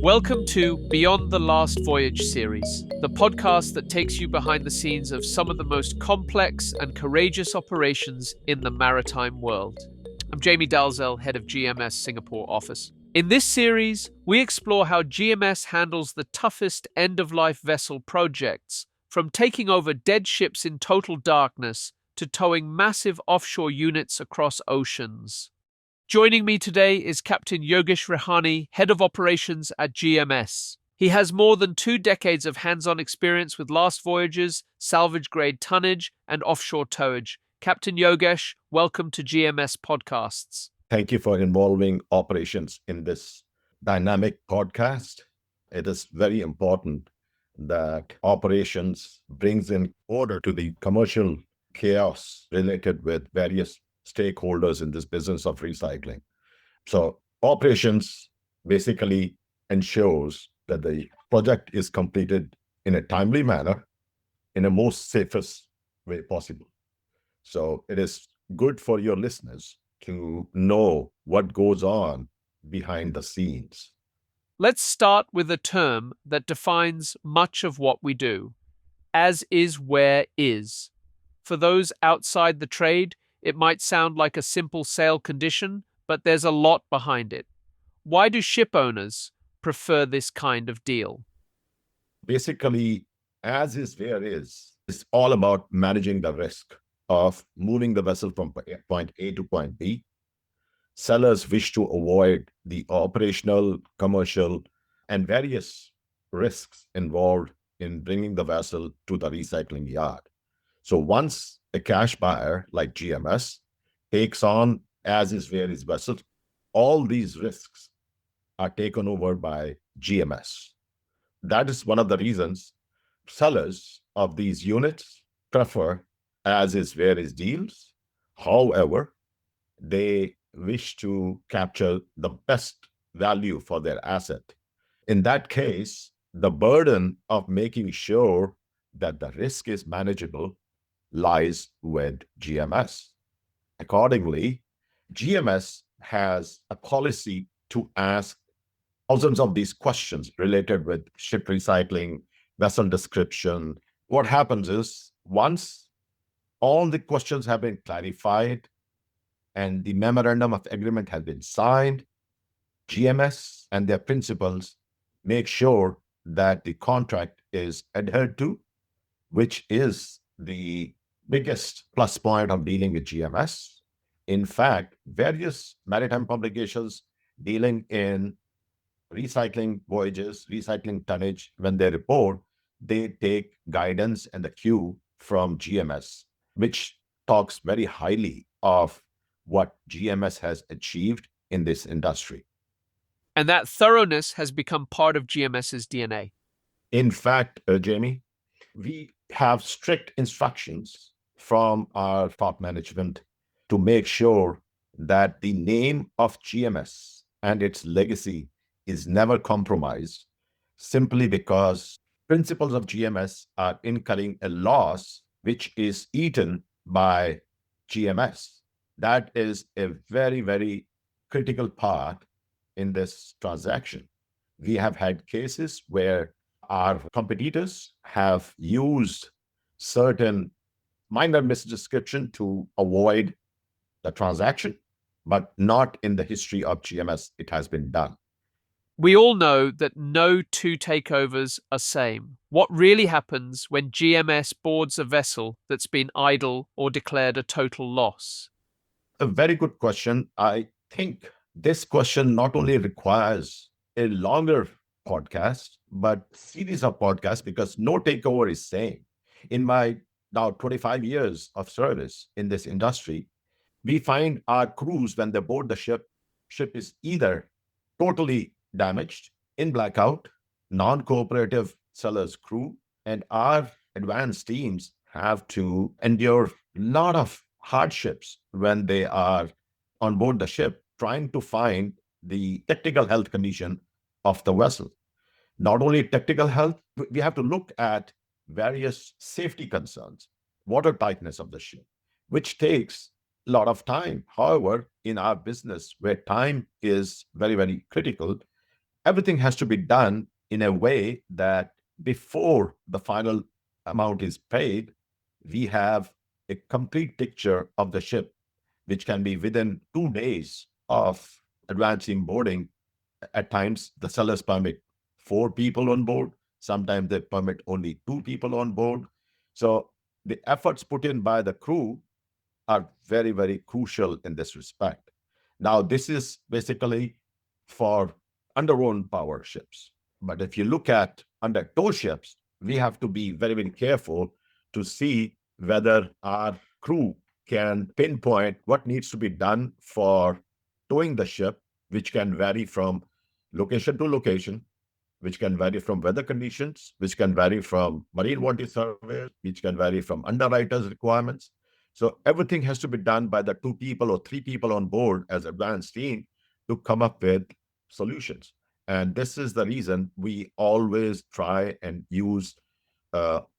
Welcome to Beyond the Last Voyage series, the podcast that takes you behind the scenes of some of the most complex and courageous operations in the maritime world. I'm Jamie Dalzell, head of GMS Singapore office. In this series, we explore how GMS handles the toughest end-of-life vessel projects, from taking over dead ships in total darkness to towing massive offshore units across oceans. Joining me today is Captain Yogesh Rehani, Head of Operations at GMS. He has more than 2 decades of hands-on experience with last voyages, salvage-grade tonnage, and offshore towage. Captain Yogesh, welcome to GMS Podcasts. Thank you for involving operations in this dynamic podcast. It is very important that operations brings in order to the commercial chaos related with various stakeholders in this business of recycling. So operations basically ensures that the project is completed in a timely manner, in a most safest way possible. So it is good for your listeners to know what goes on behind the scenes. Let's start with a term that defines much of what we do: as is where is. For those outside the trade, it might sound like a simple sale condition, but there's a lot behind it. Why do ship owners prefer this kind of deal? Basically, as is where is, it's all about managing the risk of moving the vessel from point A to point B. Sellers wish to avoid the operational, commercial, and various risks involved in bringing the vessel to the recycling yard. So once a cash buyer like GMS takes on as is where is vessel, all these risks are taken over by GMS. That is one of the reasons sellers of these units prefer as is where is deals. However, they wish to capture the best value for their asset. In that case, the burden of making sure that the risk is manageable lies with GMS. Accordingly, GMS has a policy to ask thousands of these questions related with ship recycling, vessel description. What happens is once all the questions have been clarified and the memorandum of agreement has been signed, GMS and their principals make sure that the contract is adhered to, which is the biggest plus point of dealing with GMS. In fact, various maritime publications dealing in recycling voyages, recycling tonnage, when they report, they take guidance and the cue from GMS, which talks very highly of what GMS has achieved in this industry. And that thoroughness has become part of GMS's DNA. In fact, Jamie, we have strict instructions from our top management to make sure that the name of GMS and its legacy is never compromised, simply because principals of GMS are incurring a loss which is eaten by GMS. That is a very, very critical part in this transaction. We have had cases where our competitors have used certain minor misdescription to avoid the transaction, but not in the history of GMS it has been done. We all know that no 2 takeovers are same. What really happens when GMS boards a vessel that's been idle or declared a total loss? A very good question. I think this question not only requires a longer podcast, but series of podcasts, because no takeover is same. In my now 25 years of service in this industry, we find our crews, when they board the ship is either totally damaged, in blackout, non-cooperative sellers crew, and our advanced teams have to endure a lot of hardships when they are on board the ship, trying to find the technical health condition of the vessel. Not only technical health, we have to look at various safety concerns, water tightness of the ship, which takes a lot of time. However, in our business, where time is very, very critical, everything has to be done in a way that before the final amount is paid, we have a complete picture of the ship, which can be within 2 days of advancing boarding. At times, the sellers permit 4 people on board. Sometimes they permit only 2 people on board. So the efforts put in by the crew are very, very crucial in this respect. Now, this is basically for under-owned power ships. But if you look at under-tow ships, we have to be very, very careful to see whether our crew can pinpoint what needs to be done for towing the ship, which can vary from location to location, which can vary from weather conditions, which can vary from marine warranty surveys, which can vary from underwriters' requirements. So everything has to be done by the 2 people or 3 people on board as advanced team to come up with solutions. And this is the reason we always try and use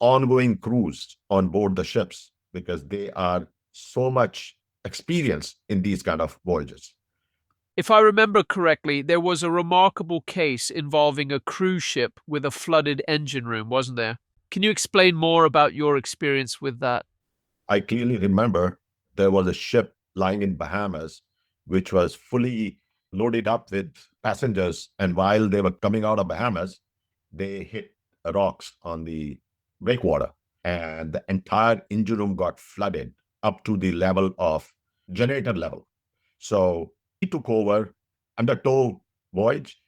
ongoing crews on board the ships, because they are so much experienced in these kind of voyages. If I remember correctly, there was a remarkable case involving a cruise ship with a flooded engine room, wasn't there? Can you explain more about your experience with that? I clearly remember there was a ship lying in Bahamas, which was fully loaded up with passengers. And while they were coming out of Bahamas, they hit rocks on the breakwater, and the entire engine room got flooded up to the level of generator level. So we took over under tow voyage.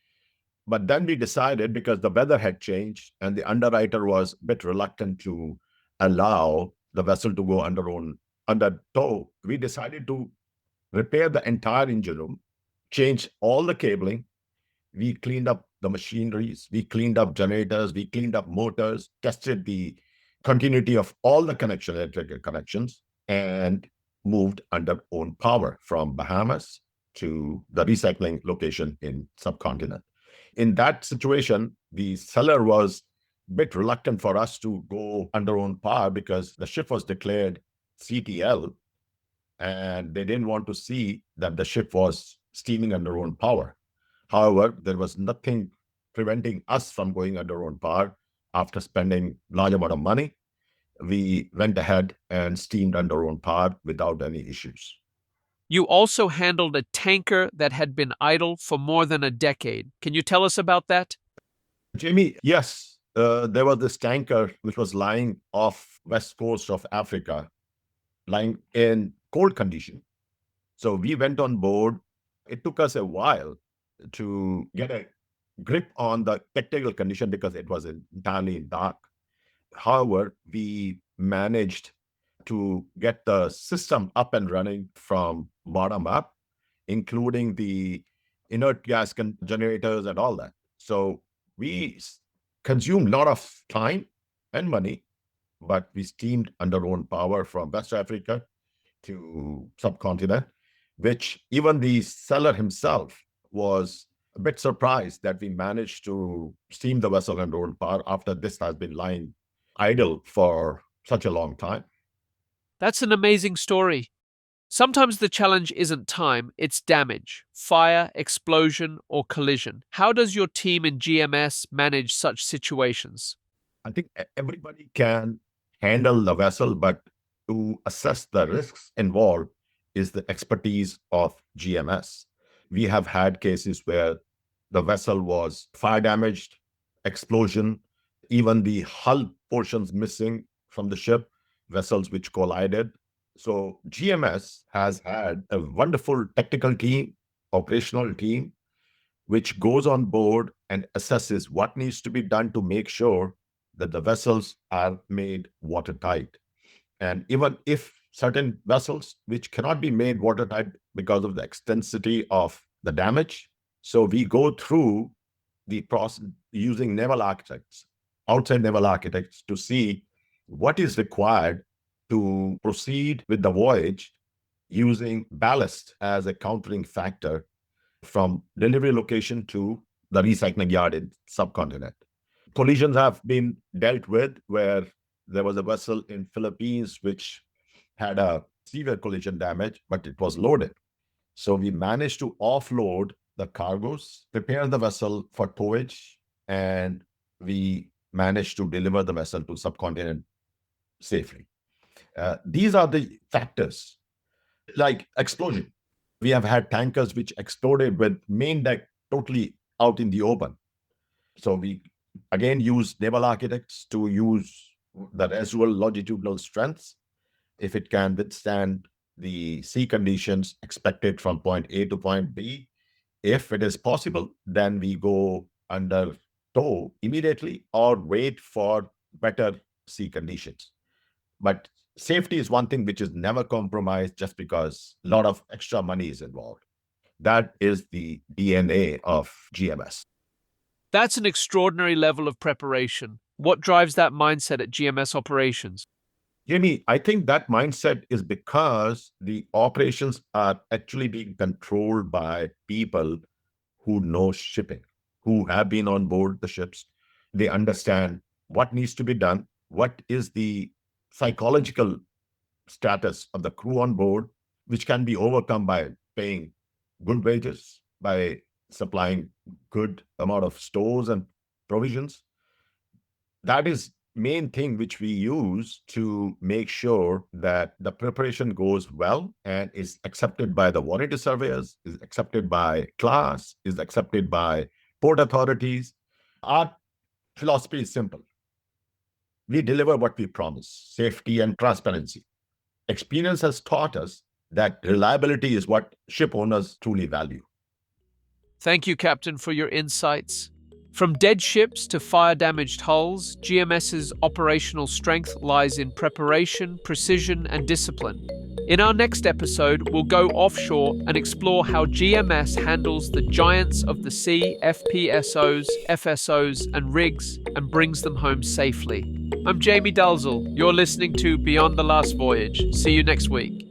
But then we decided, because the weather had changed and the underwriter was a bit reluctant to allow the vessel to go under tow, we decided to repair the entire engine room, change all the cabling. We cleaned up the machineries, we cleaned up generators, we cleaned up motors, tested the continuity of all the electrical connections, and moved under own power from Bahamas to the recycling location in subcontinent. In that situation, the seller was a bit reluctant for us to go under own power because the ship was declared CTL, and they didn't want to see that the ship was steaming under own power. However, there was nothing preventing us from going under own power. After spending large amount of money, we went ahead and steamed under own power without any issues. You also handled a tanker that had been idle for more than a decade. Can you tell us about that? Jamie, yes, there was this tanker which was lying off west coast of Africa, lying in cold condition. So we went on board. It took us a while to get a grip on the technical condition because it was entirely dark. However, we managed to get the system up and running from bottom up, including the inert gas generators and all that. So we consumed a lot of time and money, but we steamed under own power from West Africa to subcontinent, which even the seller himself was a bit surprised that we managed to steam the vessel under own power after this has been lying idle for such a long time. That's an amazing story. Sometimes the challenge isn't time, it's damage, fire, explosion, or collision. How does your team in GMS manage such situations? I think everybody can handle the vessel, but to assess the risks involved is the expertise of GMS. We have had cases where the vessel was fire damaged, explosion, even the hull portions missing from the ship, vessels which collided. So GMS has had a wonderful technical team, operational team, which goes on board and assesses what needs to be done to make sure that the vessels are made watertight. And even if certain vessels which cannot be made watertight because of the extensity of the damage, so we go through the process using naval architects, outside naval architects, to see what is required to proceed with the voyage using ballast as a countering factor from delivery location to the recycling yard in subcontinent. Collisions have been dealt with where there was a vessel in Philippines which had a severe collision damage, but it was loaded. So we managed to offload the cargoes, prepare the vessel for towage, and we managed to deliver the vessel to subcontinent safely. These are the factors. Like explosion. We have had tankers which exploded with main deck totally out in the open. So we again use naval architects to use the residual longitudinal strengths if it can withstand the sea conditions expected from point A to point B. If it is possible, then we go under tow immediately or wait for better sea conditions. But safety is one thing which is never compromised just because a lot of extra money is involved. That is the DNA of GMS. That's an extraordinary level of preparation. What drives that mindset at GMS operations? Jamie, I think that mindset is because the operations are actually being controlled by people who know shipping, who have been on board the ships. They understand what needs to be done, what is the psychological status of the crew on board, which can be overcome by paying good wages, by supplying good amount of stores and provisions. That is main thing which we use to make sure that the preparation goes well and is accepted by the warranty surveyors, is accepted by class, is accepted by port authorities. Our philosophy is simple. We deliver what we promise, safety and transparency. Experience has taught us that reliability is what ship owners truly value. Thank you, Captain, for your insights. From dead ships to fire-damaged hulls, GMS's operational strength lies in preparation, precision, and discipline. In our next episode, we'll go offshore and explore how GMS handles the giants of the sea, FPSOs, FSOs, and rigs, and brings them home safely. I'm Jamie Dalzell. You're listening to Beyond the Last Voyage. See you next week.